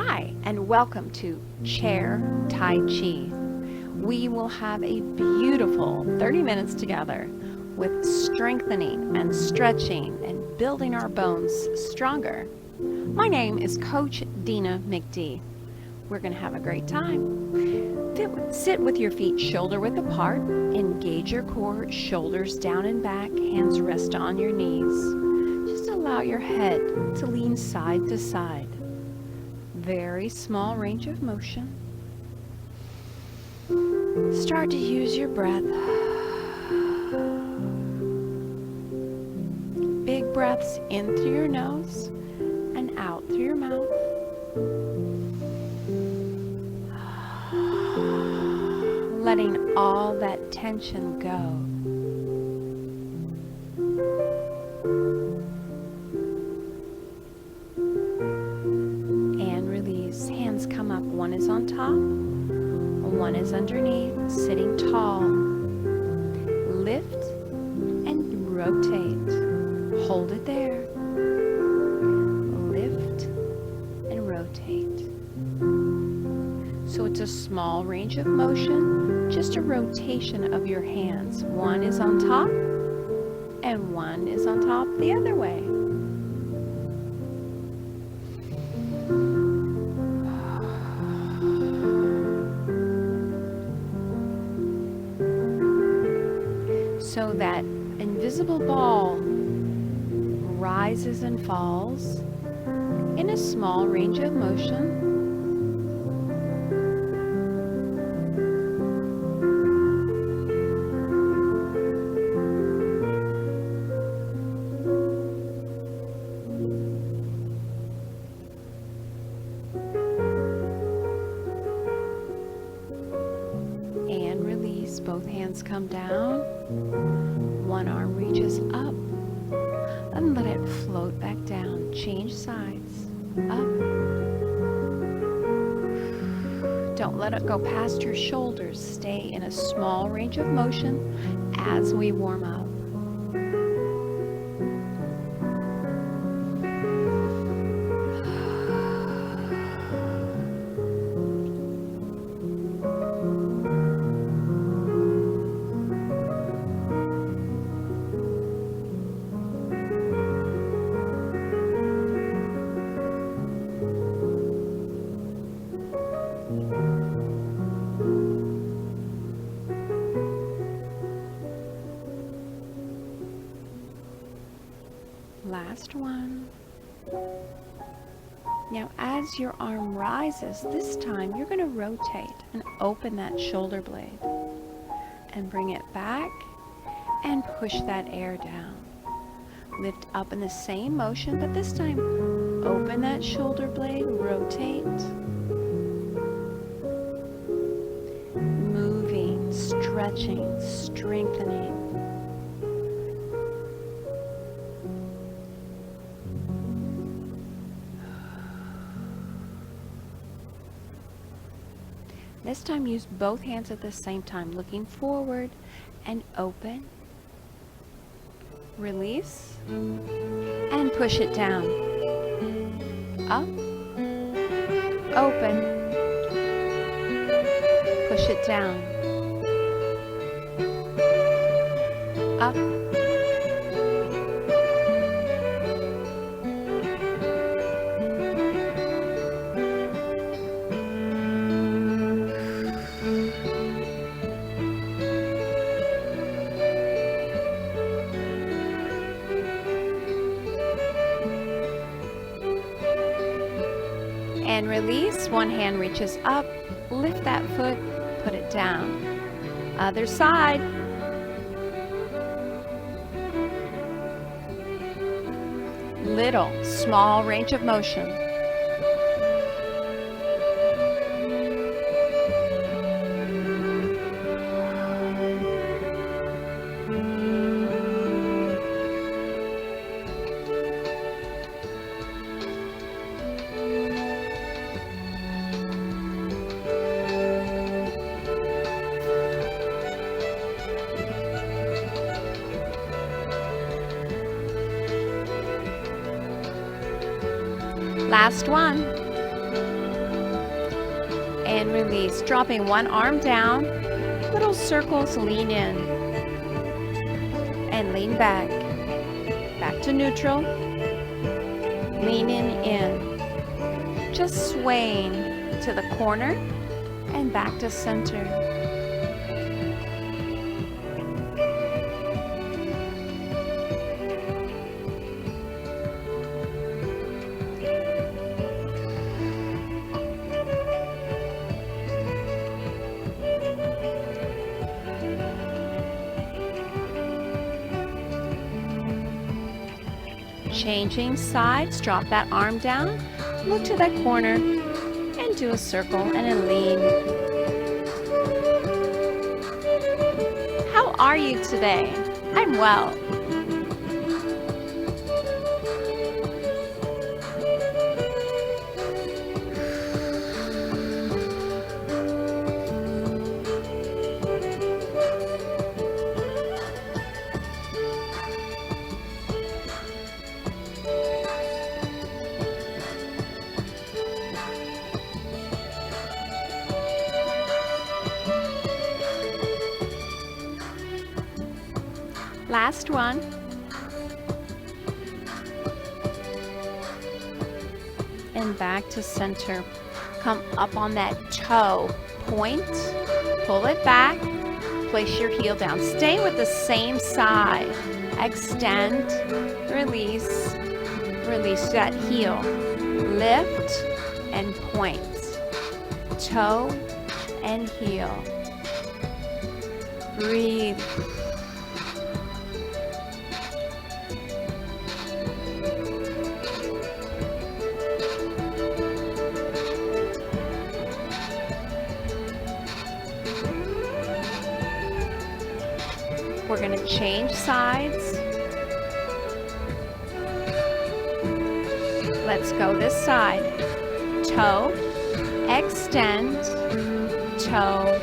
Hi, and welcome to Chair Tai Chi. We will have a beautiful 30 minutes together with strengthening and stretching and building our bones stronger. My name is Coach Dina McD. We're going to have a great time. Sit with your feet shoulder width apart. Engage your core, shoulders down and back, hands rest on your knees. Just allow your head to lean side to side. Very small range of motion. Start to use your breath. Big breaths in through your nose and out through your mouth. Letting all that tension go. Come up. One is on top, one is underneath, sitting tall. Lift and rotate. Hold it there. Lift and rotate. So it's a small range of motion, just a rotation of your hands. One is on top and one is on top the other way. So that invisible ball rises and falls in a small range of motion. And release. Both hands come down. One arm reaches up and let it float back down. Change sides. Up. Don't let it go past your shoulders. Stay in a small range of motion as we warm up. Last one. Now as your arm rises, this time you're going to rotate and open that shoulder blade and bring it back and push that air down. Lift up in the same motion, but this time open that shoulder blade, rotate. Moving, stretching, strengthening. This time use both hands at the same time, looking forward and open. Release and push it down. Up, open, push it down. Up, and release. One hand reaches up, lift that foot, put it down. Other side. Little, small range of motion. Last one. and release. Dropping one arm down, little circles, lean in and lean back. Back to neutral, leaning in. Just swaying to the corner and back to center. Changing sides, drop that arm down, look to that corner, and do a circle and a lean. How are you today? I'm well. Last one. And back to center. Come up on that toe. Point. Pull it back. Place your heel down. Stay with the same side. Extend. Release. Release that heel. Lift and point. Toe and heel. Breathe. We're going to change sides. Let's go this side. Toe, extend, toe,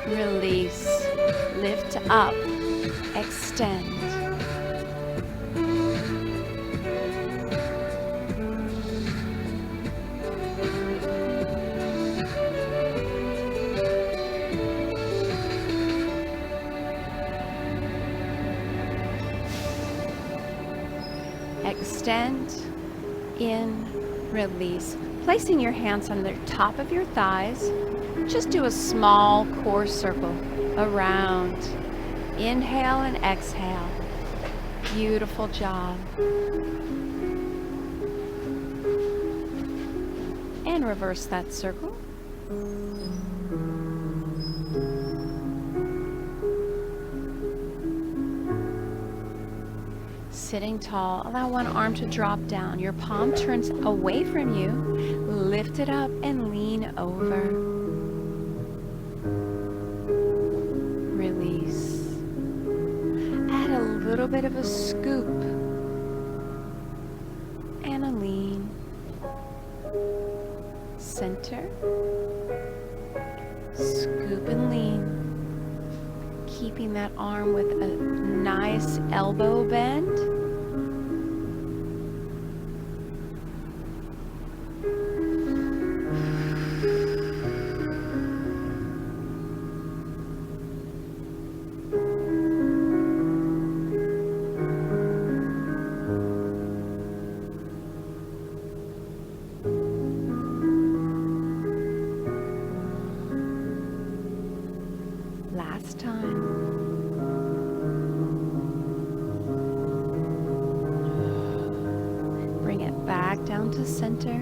release, lift up, extend. Extend, in, release. Placing your hands on the top of your thighs, just do a small core circle around. Inhale and exhale. Beautiful job. And reverse that circle. Sitting tall, allow one arm to drop down. Your palm turns away from you. Lift it up and lean over. Release. Add a little bit of a scoop and a lean. Center. Scoop and lean. Keeping that arm with a nice elbow bend. Last time. Bring it back down to center.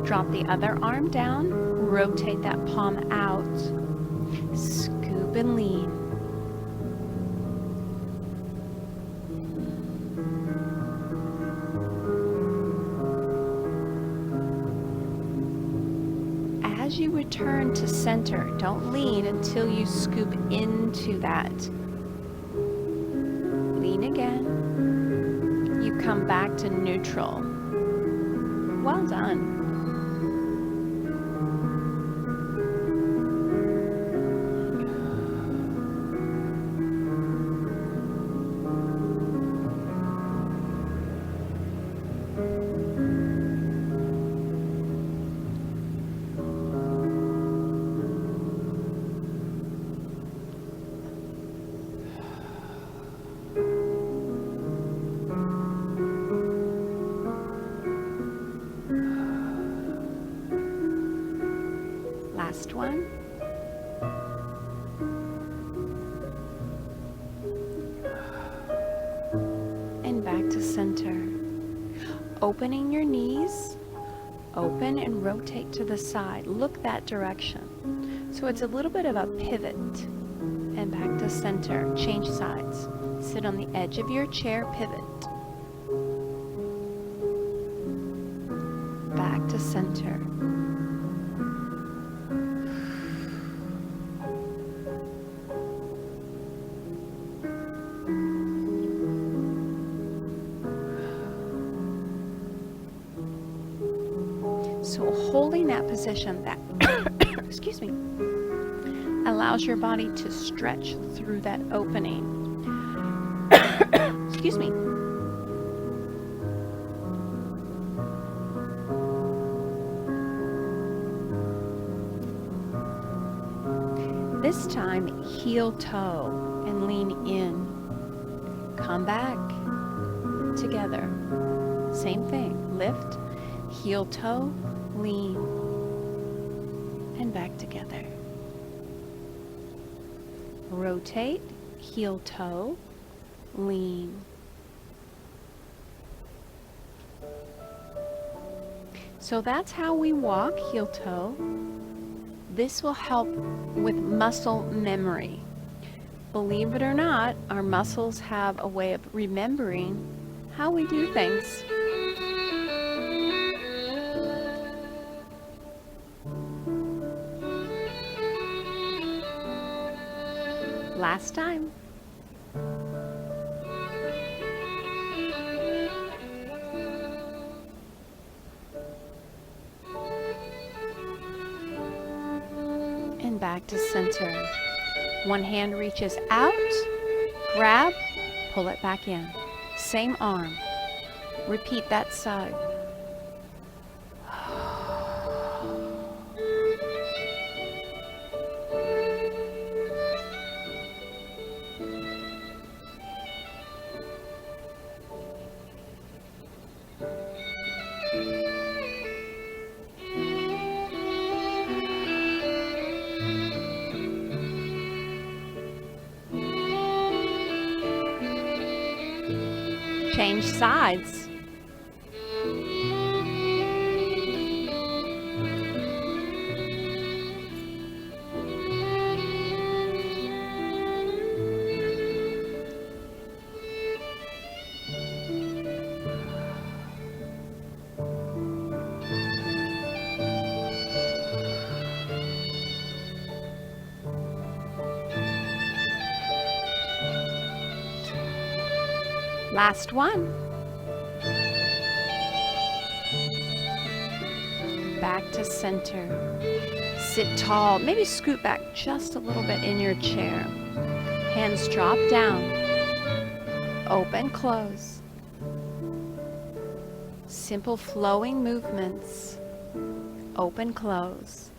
Drop the other arm down. Rotate that palm out. Scoop and lean. As you return to center, don't lean until you scoop into that. Lean again. You come back to neutral. Well done. to center. Opening your knees, open and rotate to the side. Look that direction. So it's a little bit of a pivot. And back to center. Change sides. Sit on the edge of your chair, pivot. Back to center. So holding that position, that excuse me, allows your body to stretch through that opening. Excuse me. This time, heel toe and lean in. Come back together. Same thing. Lift, heel toe, lean, and back together. Rotate, heel toe, lean. So that's how we walk, heel toe. This will help with muscle memory. Believe it or not, our muscles have a way of remembering how we do things. Last time. And back to center. One hand reaches out, grab, pull it back in. Same arm. Repeat that side. Change sides. Last one. Back to center. Sit tall. Maybe scoot back just a little bit in your chair. Hands drop down. Open, close. Simple flowing movements. Open, close.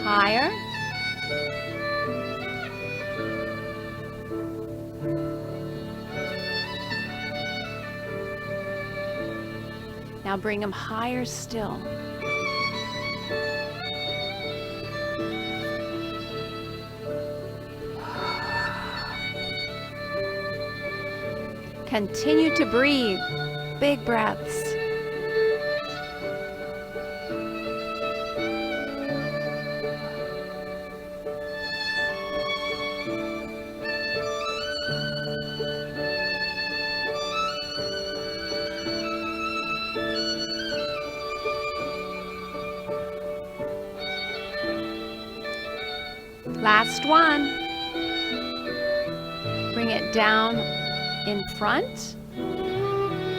Higher. Now bring them higher still. Continue to breathe. Big breaths. Last one. Bring it down in front,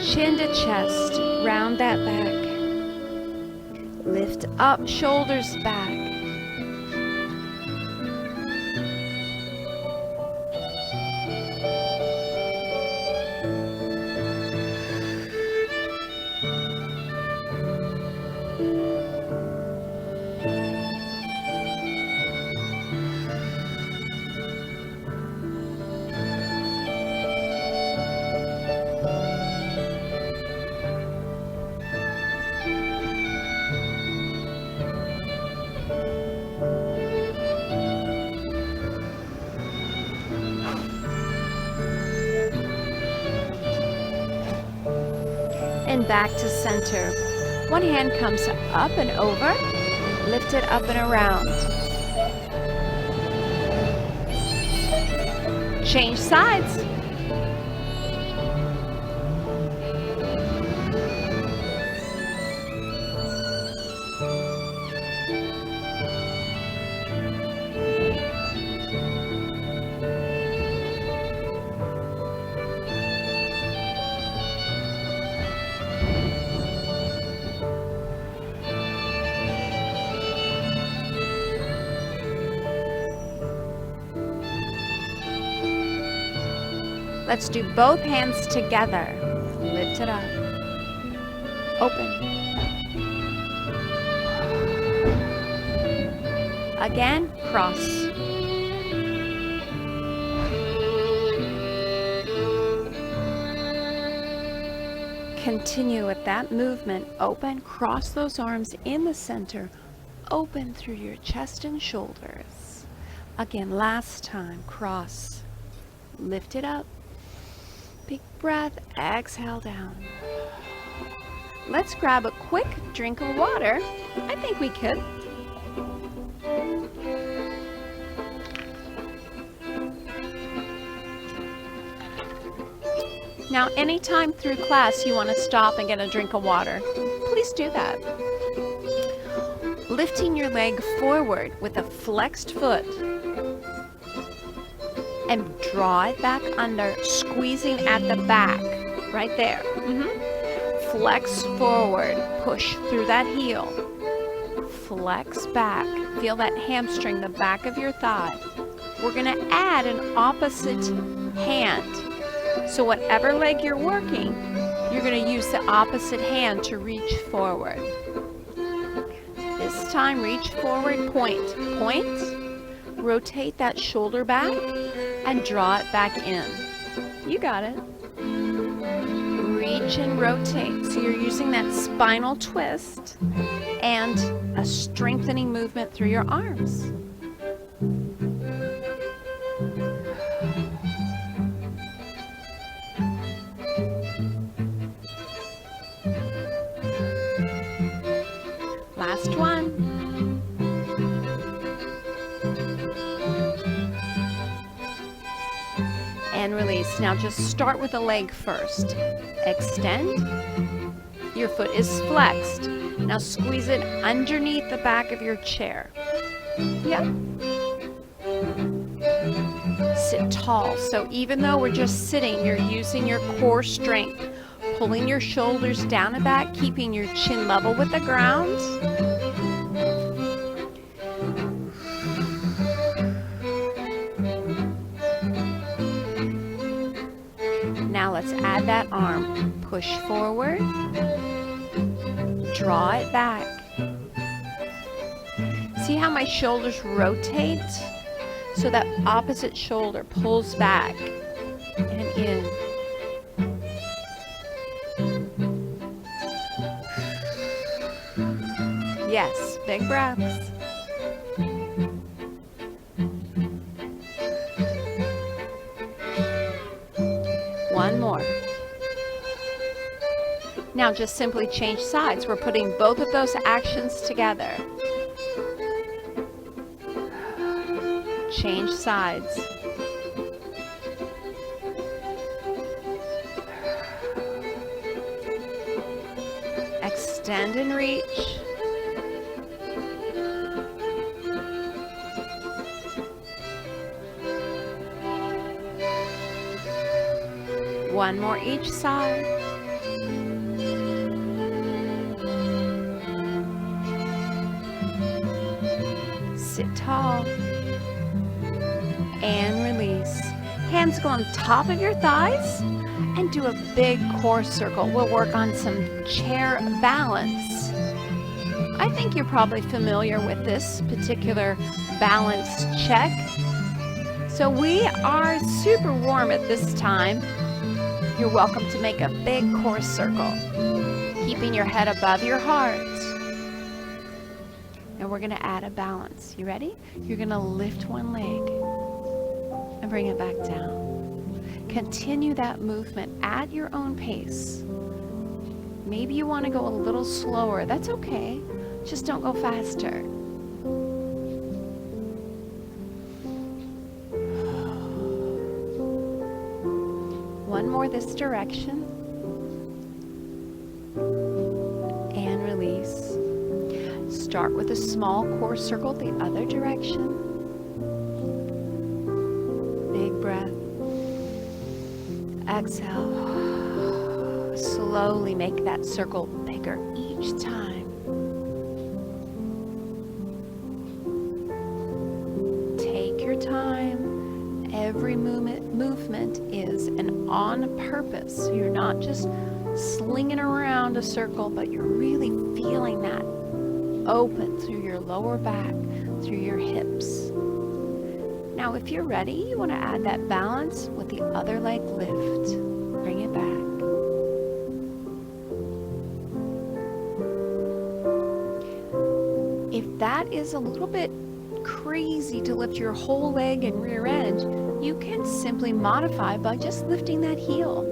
chin to chest, round that back. Lift up, shoulders back. and back to center. One hand comes up and over, lift it up and around. Change sides. Let's do both hands together. Lift it up. Open. Again, cross. Continue with that movement. Open, cross those arms in the center. Open through your chest and shoulders. Again, last time, cross. Lift it up. Big breath, exhale down. Let's grab a quick drink of water. I think we could. Now, anytime through class you want to stop and get a drink of water, please do that. Lifting your leg forward with a flexed foot and draw it back under, squeezing at the back, right there. Flex forward, push through that heel. Flex back, feel that hamstring, the back of your thigh. We're gonna add an opposite hand. So whatever leg you're working, you're gonna use the opposite hand to reach forward. This time, reach forward, point. Rotate that shoulder back and draw it back in. You got it. Reach and rotate. So you're using that spinal twist and a strengthening movement through your arms. Last one. And release. Now just start with the leg first. Extend. Your foot is flexed. Now squeeze it underneath the back of your chair. Yep. Sit tall. So even though we're just sitting, you're using your core strength. Pulling your shoulders down and back, keeping your chin level with the ground. Now let's add that arm. Push forward. Draw it back. See how my shoulders rotate? So that opposite shoulder pulls back and in. Yes, big breaths. One more. Now just simply change sides. We're putting both of those actions together. Change sides. Extend and reach. One more each side. Sit tall. And release. Hands go on top of your thighs and do a big core circle. We'll work on some chair balance. I think you're probably familiar with this particular balance check. So we are super warm at this time. You're welcome to make a big core circle, keeping your head above your heart. And we're going to add a balance. You ready? You're going to lift one leg and bring it back down. Continue that movement at your own pace. Maybe you want to go a little slower. That's okay. Just don't go faster. One more this direction. And release. Start with a small core circle the other direction. Big breath. Exhale. Slowly make that circle bigger each time. Take your time. Every movement is an on purpose. You're not just slinging around a circle, but you're really feeling that open through your lower back, through your hips. Now, if you're ready, you want to add that balance with the other leg lift. Bring it back. If that is a little bit crazy to lift your whole leg and rear end, you can simply modify by just lifting that heel.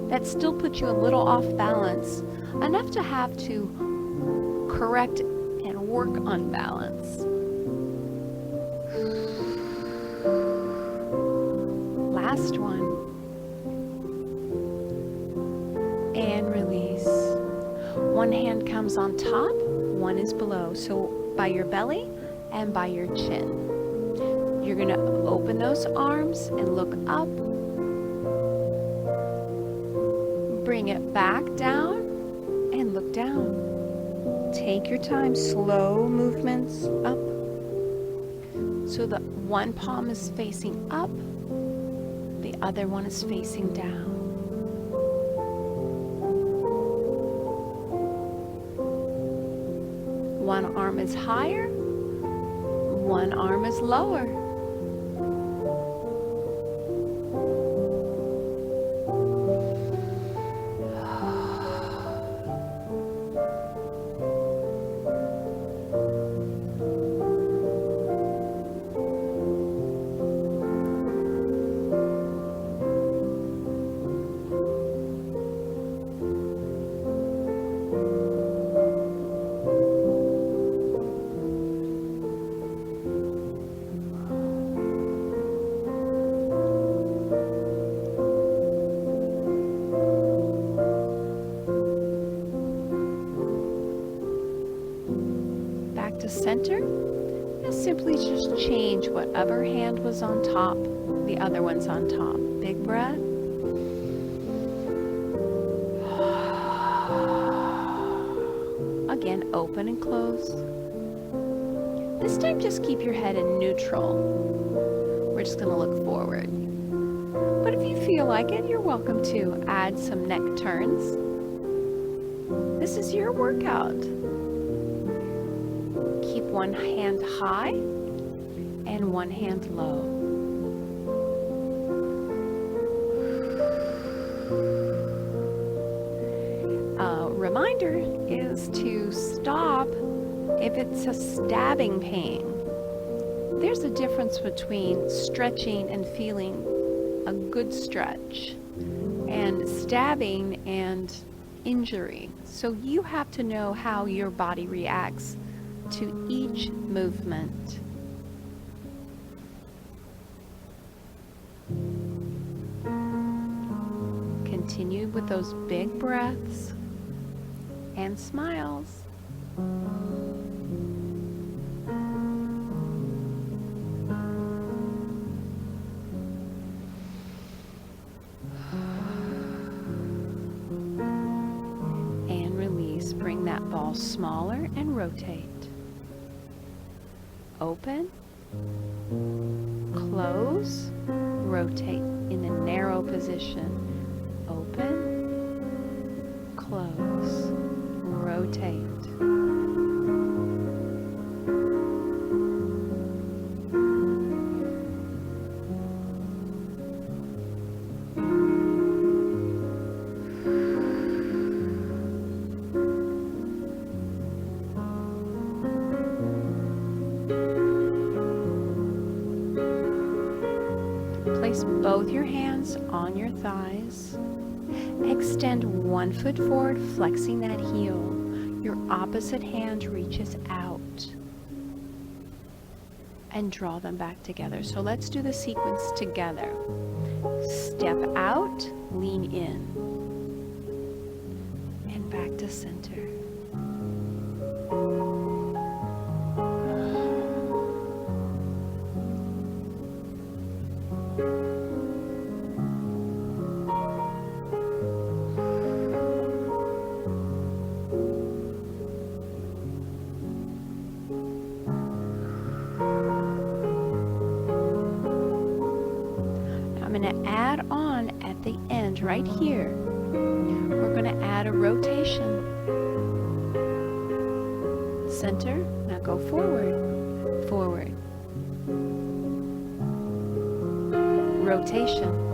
That still puts you a little off balance, enough to have to correct and work on balance. Last one. And release. One hand comes on top, one is below. So by your belly and by your chin. You're going to open those arms and look up. Bring it back down and look down. Take your time, slow movements up. So the one palm is facing up, the other one is facing down. One arm is higher, one arm is lower. To center, and simply just change whatever hand was on top, the other one's on top. Big breath. Again, open and close. This time just keep your head in neutral. We're just going to look forward. But if you feel like it, you're welcome to add some neck turns. This is your workout. Keep one hand high and one hand low. A reminder is to stop if it's a stabbing pain. There's a difference between stretching and feeling a good stretch and stabbing and injury. So you have to know how your body reacts to each movement. Continue with those big breaths and smiles. And release. Bring that ball smaller and rotate. Open, close, rotate in a narrow position. Open, close, rotate. Place both your hands on your thighs Extend one foot forward, flexing that heel. Your opposite hand reaches out. And draw them back together. So let's do the sequence together. Step out, lean in. And back to center. I'm going to add on at the end right here. We're going to add a rotation. Center, now go forward, forward. Rotation.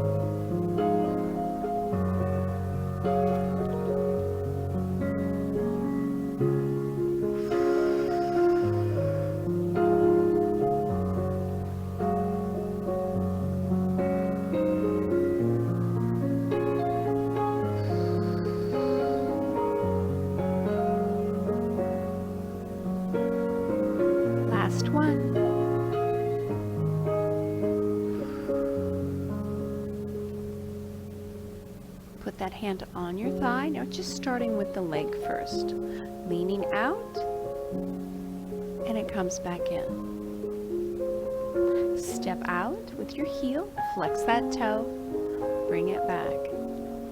Last one. Put that hand on your thigh. Now just starting with the leg first. Leaning out, and it comes back in. Step out with your heel, flex that toe, bring it back.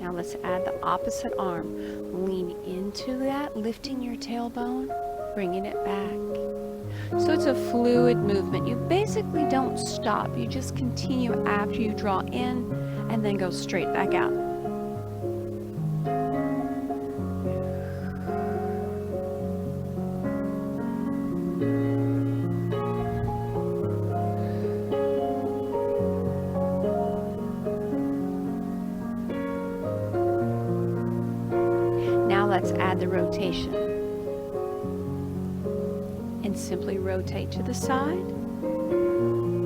Now let's add the opposite arm. Lean into that, lifting your tailbone, bringing it back. So it's a fluid movement. You basically don't stop. You just continue after you draw in and then go straight back out. Now let's add the rotation. And simply rotate to the side,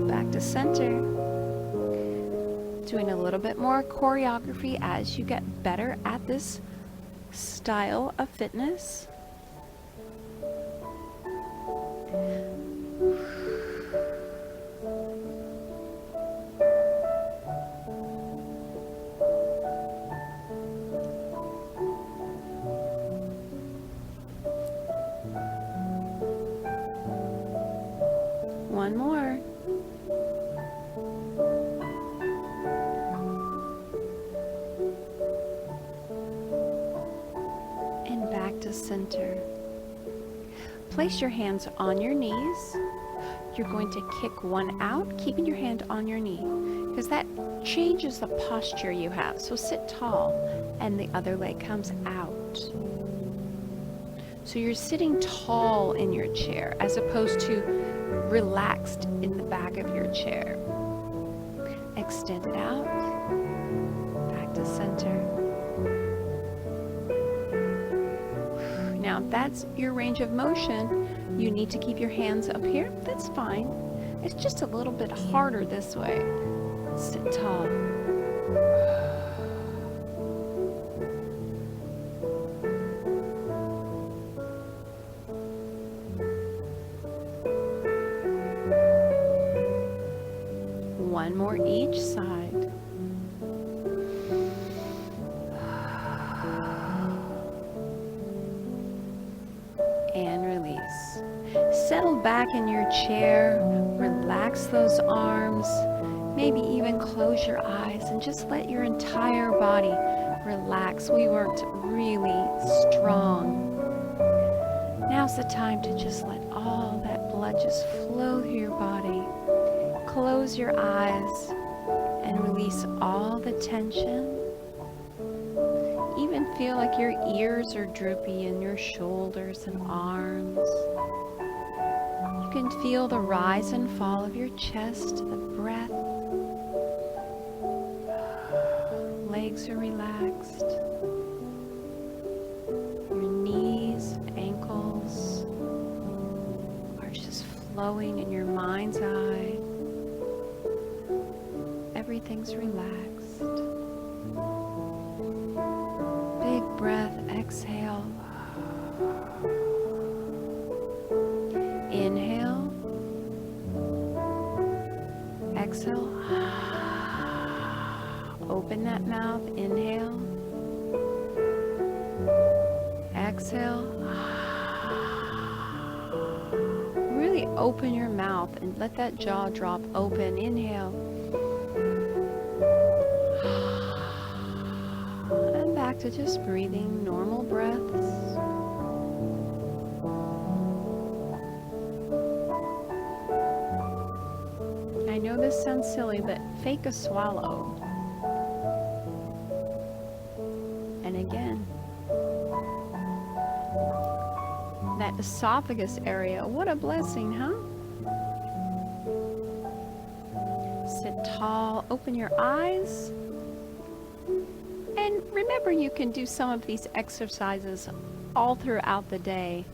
back to center. Doing a little bit more choreography as you get better at this style of fitness. One more. And back to center. Place your hands on your knees. You're going to kick one out, keeping your hand on your knee, because that changes the posture you have. So sit tall, and the other leg comes out. So you're sitting tall in your chair, as opposed to relaxed in the back of your chair. Extend it out, back to center. Now, if that's your range of motion, you need to keep your hands up here. That's fine. It's just a little bit harder this way. Sit tall. One more each side. And release. Settle back in your chair. Relax those arms. Maybe even close your eyes and just let your entire body relax. We worked really strong. Now's the time to just let all that blood just flow through your body. Close your eyes and release all the tension. Even feel like your ears are droopy in your shoulders and arms. You can feel the rise and fall of your chest, the breath. Legs are relaxed. Your knees, ankles are just flowing in your mind's eye. Everything's relaxed. Exhale. Inhale. Exhale. Open that mouth. Inhale. Exhale. Really open your mouth and let that jaw drop open. Inhale. And back to just breathing normal breaths. I know this sounds silly, but fake a swallow. And again, that esophagus area, what a blessing, huh? Sit tall, open your eyes, and remember you can do some of these exercises all throughout the day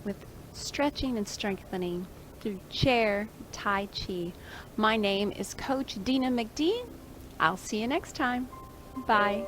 with stretching and strengthening through Chair Tai Chi. My name is Coach Dina McD. I'll see you next time. Bye.